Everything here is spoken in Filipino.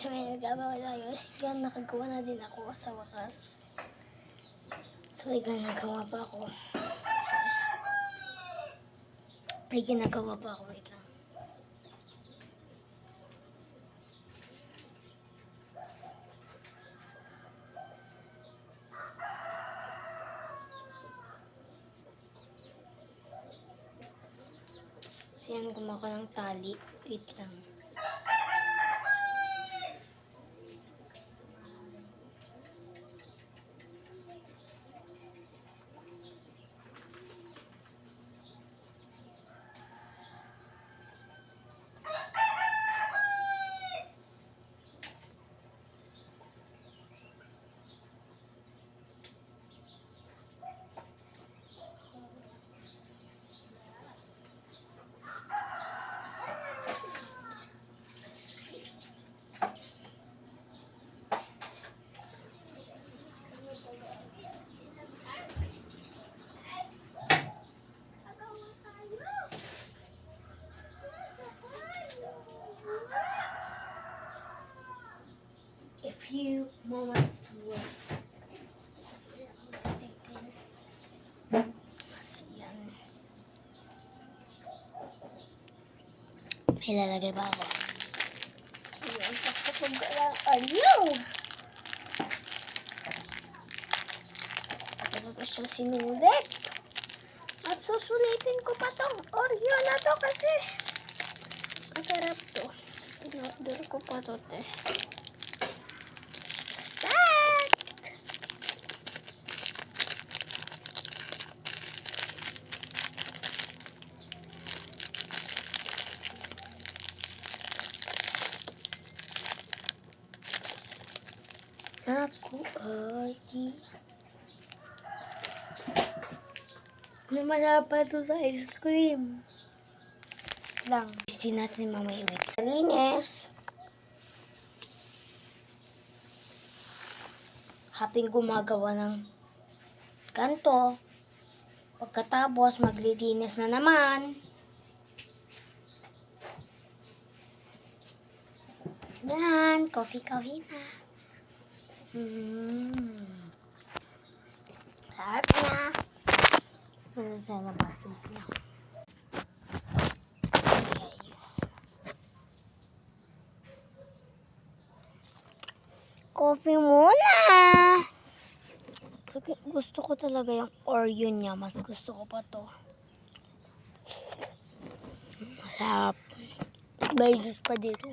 So, may nagagawa tayo. Yan, nakagawa na din ako sa wakas. So, may ginagawa pa ako. May ginagawa pa ako. Wait lang. So, yan, gumawa ko ng tali. Wait lang. A few moments later. Yan. May lalagay pa ako. Ayan, kapag ayaw! Kapag ko siya sinulit. At susulitin ko pa tong Oreo na to kasi masarap to. In-order ko pa to, te. Ako ay di namala pa to sa ice cream lang. Gusto natin mamaya wait. Linis. Haping gumagawa ng ganto. Pagkatapos maglilinis na naman. Yan, coffee na. Sarap niya. Sana basig na. Guys. Coffee muna. Gusto ko talaga yung Oreo niya. Mas gusto ko pa to. Masarap. May juice pa dito.